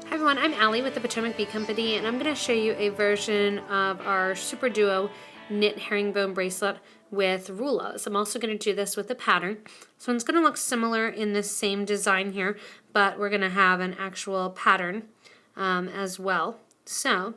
Hi everyone, I'm Allie with the Potomac Bead Company, and I'm going to show you a version of our SuperDuo knit herringbone bracelet with Rullas. I'm also going to do this with a pattern. So it's going to look similar in the same design here, but we're going to have an actual pattern as well. So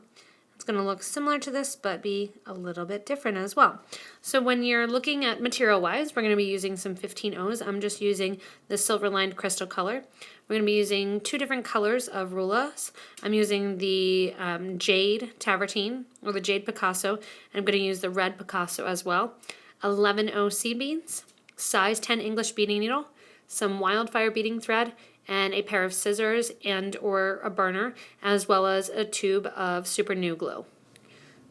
it's going to look similar to this, but be a little bit different as well. So when you're looking at material-wise, we're going to be using some 15-0s. I'm just using the silver-lined crystal color. We're going to be using two different colors of Rullas. I'm using the Jade Travertine, or the Jade Picasso, and I'm going to use the Red Picasso as well. 11-0 seed beads, size 10 English beading needle, some wildfire beading thread, and a pair of scissors and or a burner, as well as a tube of super new glue.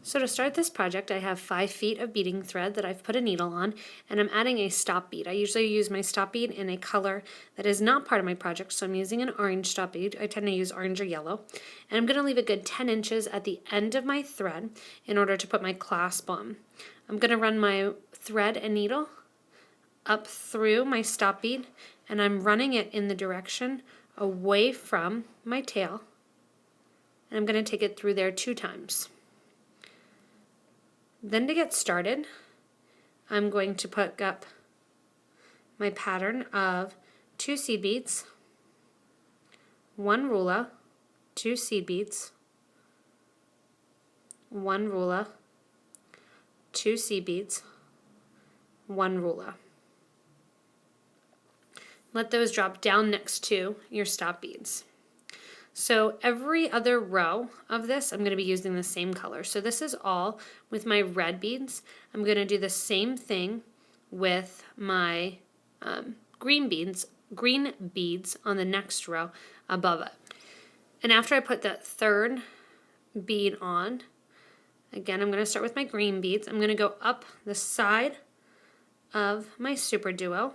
So to start this project, I have 5 feet of beading thread that I've put a needle on, and I'm adding a stop bead. I usually use my stop bead in a color that is not part of my project, so I'm using an orange stop bead. I tend to use orange or yellow. And I'm going to leave a good 10 inches at the end of my thread in order to put my clasp on. I'm going to run my thread and needle up through my stop bead, and I'm running it in the direction away from my tail, and I'm going to take it through there 2 times. Then to get started, I'm going to put up my pattern of 2 seed beads, 1 Rulla, 2 seed beads, 1 Rulla, 2 seed beads, 1 Rulla. Let those drop down next to your stop beads. So every other row of this, I'm going to be using the same color. So this is all with my red beads. I'm going to do the same thing with my green beads on the next row above it. And after I put that third bead on, again, I'm going to start with my green beads. I'm going to go up the side of my SuperDuo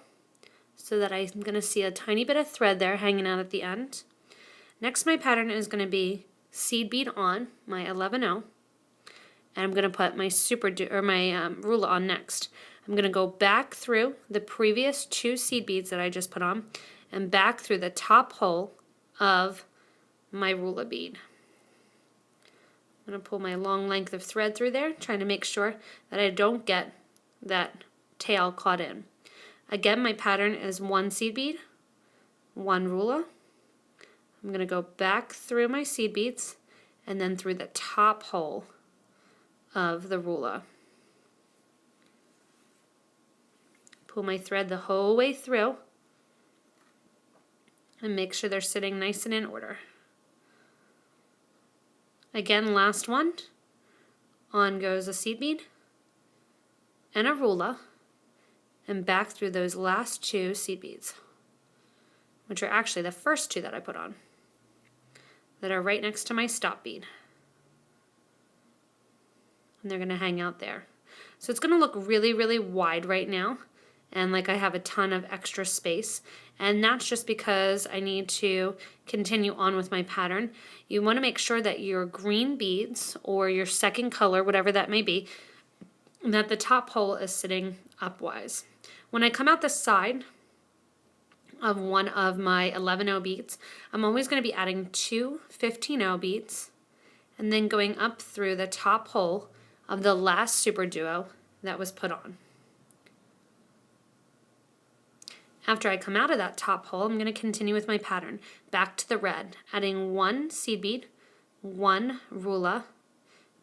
so that I'm going to see a tiny bit of thread there hanging out at the end. Next, my pattern is going to be seed bead on my 11-0, and I'm going to put my Rulla on next. I'm going to go back through the previous 2 seed beads that I just put on, and back through the top hole of my Rulla bead. I'm going to pull my long length of thread through there, trying to make sure that I don't get that tail caught in. Again, my pattern is 1 seed bead, 1 Rulla. I'm going to go back through my seed beads and then through the top hole of the Rulla. Pull my thread the whole way through and make sure they're sitting nice and in order. Again, last one. On goes a seed bead and a Rulla, and back through those last 2 seed beads, which are actually the first 2 that I put on, that are right next to my stop bead. And they're going to hang out there. So it's going to look really, really wide right now, and like I have a ton of extra space, and that's just because I need to continue on with my pattern. You want to make sure that your green beads, or your second color, whatever that may be, that the top hole is sitting upwise. When I come out the side of one of my 11-0 beads, I'm always going to be adding 2 15-0 beads and then going up through the top hole of the last SuperDuo that was put on. After I come out of that top hole, I'm going to continue with my pattern back to the red, adding 1 seed bead, 1 Rulla,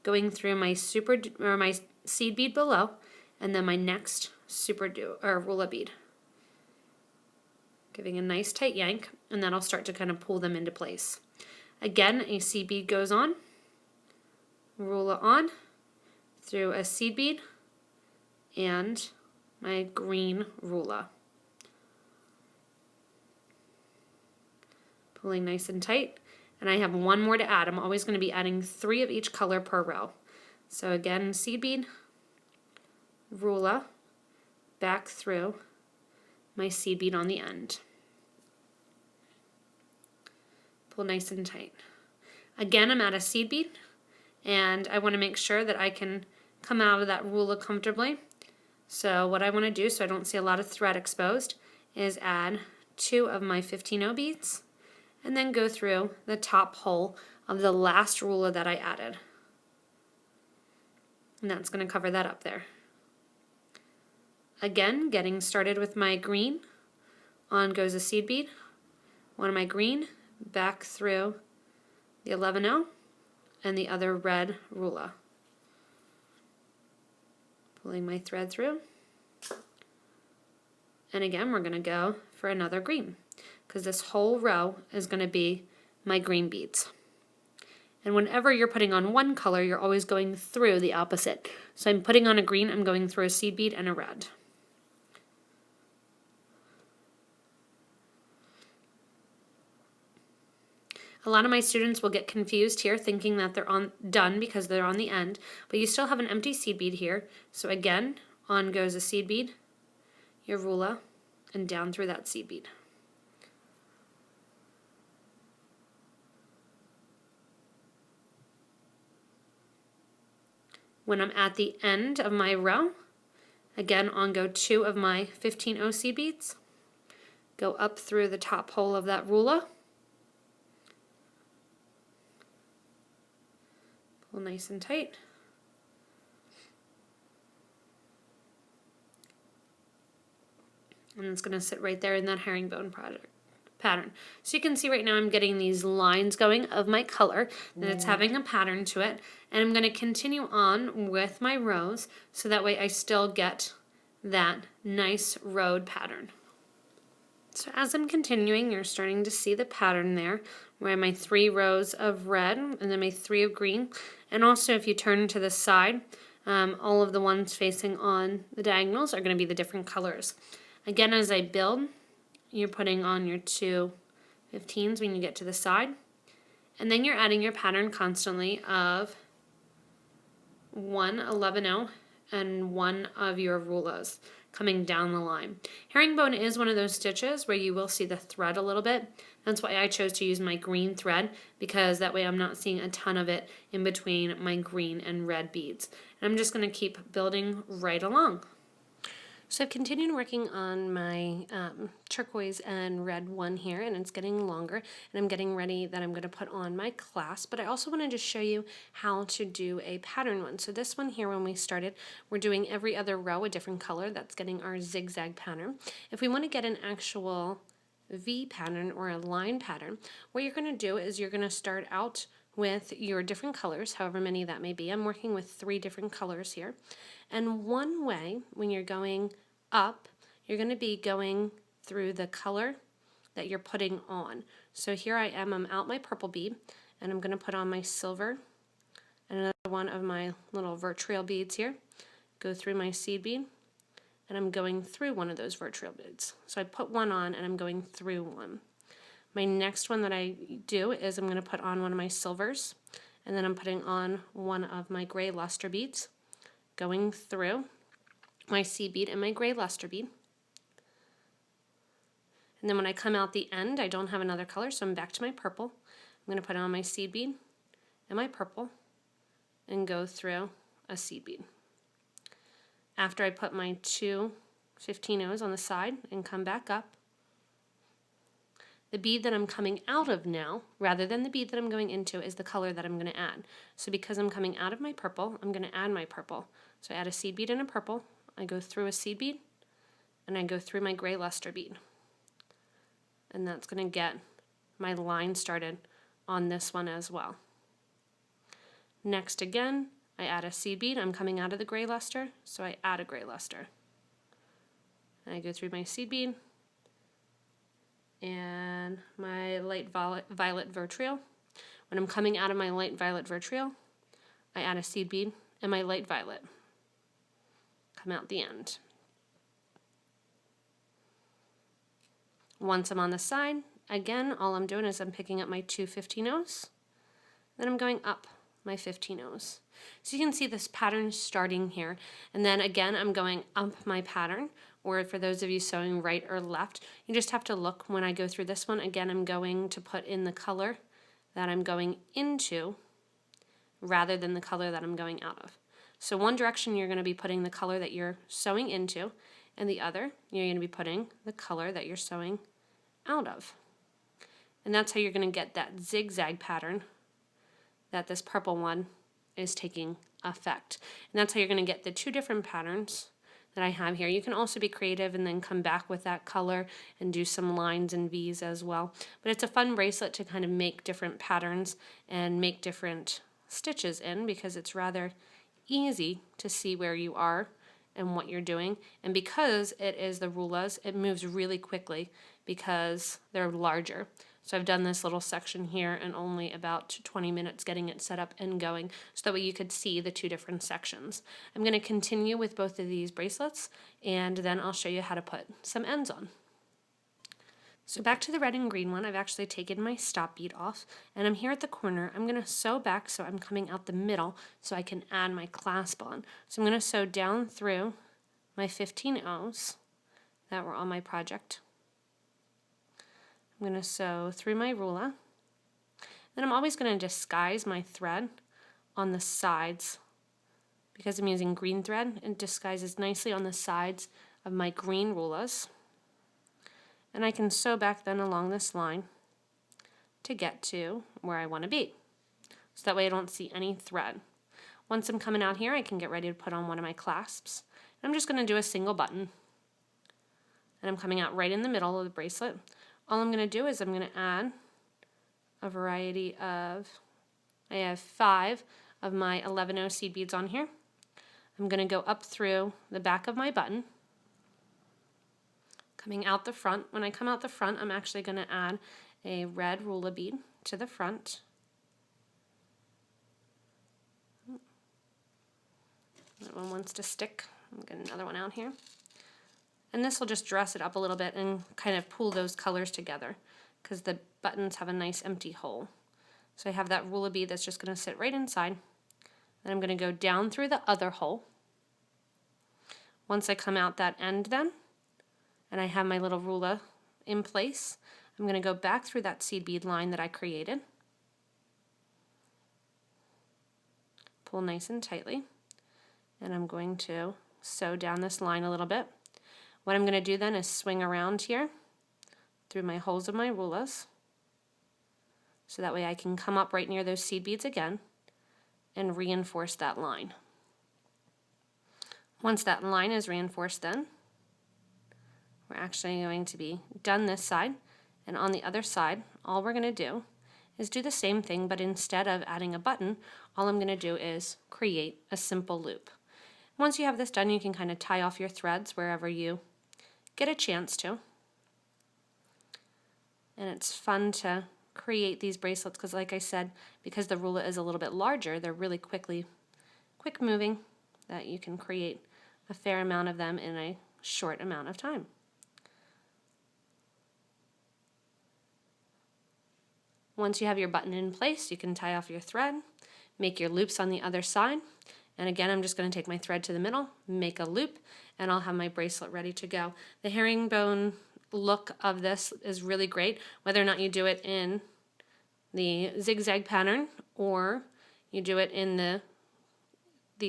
going through my my seed bead below, and then my next Rulla bead, giving a nice tight yank, and that'll start to kind of pull them into place. Again, a seed bead goes on, Rulla on, through a seed bead, and my green Rulla. Pulling nice and tight, and I have 1 more to add. I'm always going to be adding 3 of each color per row. So again, seed bead, Rulla, back through my seed bead on the end. Pull nice and tight. Again, I'm at a seed bead, and I want to make sure that I can come out of that Rulla comfortably. So what I want to do, so I don't see a lot of thread exposed, is add 2 of my 15-0 beads, and then go through the top hole of the last ruler that I added. And that's going to cover that up there. Again, getting started with my green, on goes a seed bead, one of my green, back through the 11-0, and the other red Rulla. Pulling my thread through. And again, we're going to go for another green, because this whole row is going to be my green beads. And whenever you're putting on one color, you're always going through the opposite. So I'm putting on a green, I'm going through a seed bead and a red. A lot of my students will get confused here thinking that they're done because they're on the end, but you still have an empty seed bead here. So again, on goes a seed bead, your Rulla, and down through that seed bead. When I'm at the end of my row, again on go 2 of my 15-0 seed beads, go up through the top hole of that Rulla, pull nice and tight, and it's going to sit right there in that herringbone pattern. So you can see right now I'm getting these lines going of my color, and it's having a pattern to it, and I'm going to continue on with my rows so that way I still get that nice rowed pattern. So as I'm continuing, you're starting to see the pattern there, where I have my 3 rows of red and then my 3 of green, and also if you turn to the side, all of the ones facing on the diagonals are going to be the different colors. Again, as I build, you're putting on your 2 15s when you get to the side, and then you're adding your pattern constantly of 1 11-0 and 1 of your Rullas coming down the line. Herringbone is one of those stitches where you will see the thread a little bit. That's why I chose to use my green thread, because that way I'm not seeing a ton of it in between my green and red beads. And I'm just going to keep building right along. So I've continued working on my turquoise and red one here, and it's getting longer, and I'm getting ready that I'm going to put on my clasp, but I also wanted to show you how to do a pattern one. So this one here, when we started, we're doing every other row a different color. That's getting our zigzag pattern. If we want to get an actual V pattern or a line pattern, what you're going to do is you're going to start out with your different colors, however many that may be. I'm working with 3 different colors here. And one way, when you're going up, you're going to be going through the color that you're putting on. So here I am, I'm out my purple bead, and I'm going to put on my silver and another one of my little vertriol beads here. Go through my seed bead, and I'm going through one of those vertriol beads. So I put one on and I'm going through one. My next one that I do is I'm going to put on one of my silvers, and then I'm putting on one of my gray luster beads, going through my seed bead and my gray luster bead. And then when I come out the end, I don't have another color, so I'm back to my purple. I'm going to put on my seed bead and my purple and go through a seed bead. After I put my 2 15-0s on the side and come back up, the bead that I'm coming out of now, rather than the bead that I'm going into, is the color that I'm going to add. So because I'm coming out of my purple, I'm going to add my purple. So I add a seed bead and a purple, I go through a seed bead, and I go through my gray luster bead. And that's going to get my line started on this one as well. Next again, I add a seed bead. I'm coming out of the gray luster, so I add a gray luster. And I go through my seed bead and my light violet vertriol. When I'm coming out of my light violet vertriol, I add a seed bead and my light violet. Come out the end. Once I'm on the side, again, all I'm doing is I'm picking up my 2 15-0s, then I'm going up my 15-0s. So you can see this pattern starting here, and then again I'm going up my pattern, or for those of you sewing right or left, you just have to look when I go through this one. Again, I'm going to put in the color that I'm going into rather than the color that I'm going out of. So one direction you're going to be putting the color that you're sewing into, and the other you're going to be putting the color that you're sewing out of. And that's how you're going to get that zigzag pattern that this purple one is taking effect. And that's how you're going to get the two different patterns that I have here. You can also be creative and then come back with that color and do some lines and V's as well. But it's a fun bracelet to kind of make different patterns and make different stitches in, because it's rather easy to see where you are and what you're doing. And because it is the Rullas, it moves really quickly because they're larger. So I've done this little section here in only about 20 minutes getting it set up and going, so that way you could see the two different sections. I'm going to continue with both of these bracelets, and then I'll show you how to put some ends on. So back to the red and green one, I've actually taken my stop bead off, and I'm here at the corner. I'm going to sew back so I'm coming out the middle so I can add my clasp on. So I'm going to sew down through my 15 O's that were on my project. I'm going to sew through my ruler. Then I'm always going to disguise my thread on the sides. Because I'm using green thread, it disguises nicely on the sides of my green Rullas. And I can sew back then along this line to get to where I want to be. So that way I don't see any thread. Once I'm coming out here, I can get ready to put on one of my clasps. And I'm just going to do a single button. And I'm coming out right in the middle of the bracelet. All I'm going to do is I'm going to add a variety of, I have 5 of my 11O seed beads on here. I'm going to go up through the back of my button, coming out the front. When I come out the front, I'm actually going to add a red Rulla bead to the front. That one wants to stick. I'll get another one out here. And this will just dress it up a little bit and kind of pull those colors together, because the buttons have a nice empty hole. So I have that Rulla bead that's just going to sit right inside. Then I'm going to go down through the other hole. Once I come out that end then, and I have my little Rulla in place, I'm going to go back through that seed bead line that I created. Pull nice and tightly. And I'm going to sew down this line a little bit. What I'm going to do then is swing around here through my holes of my Rullas, so that way I can come up right near those seed beads again and reinforce that line. Once that line is reinforced then, we're actually going to be done this side, and on the other side, all we're going to do is do the same thing, but instead of adding a button, all I'm going to do is create a simple loop. Once you have this done, you can kind of tie off your threads wherever you get a chance to. And it's fun to create these bracelets because, like I said, because the Rulla is a little bit larger, they're really quick moving, that you can create a fair amount of them in a short amount of time. Once you have your button in place, you can tie off your thread, make your loops on the other side. And again, I'm just going to take my thread to the middle, make a loop, and I'll have my bracelet ready to go. The herringbone look of this is really great, whether or not you do it in the zigzag pattern or you do it in the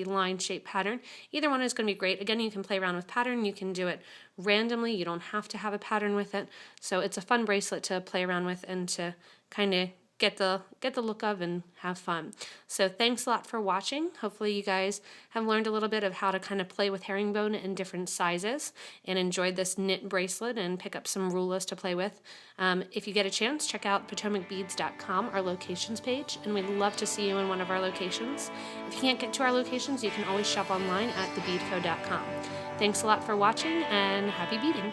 line shape pattern. Either one is going to be great. Again, you can play around with pattern. You can do it randomly. You don't have to have a pattern with it. So it's a fun bracelet to play around with and to kind of get the look of and have fun. So thanks a lot for watching. Hopefully you guys have learned a little bit of how to kind of play with herringbone in different sizes and enjoyed this knit bracelet and pick up some Rullas to play with. If you get a chance, check out PotomacBeads.com, our locations page, and we'd love to see you in one of our locations. If you can't get to our locations, you can always shop online at thebeadco.com. Thanks a lot for watching, and happy beading!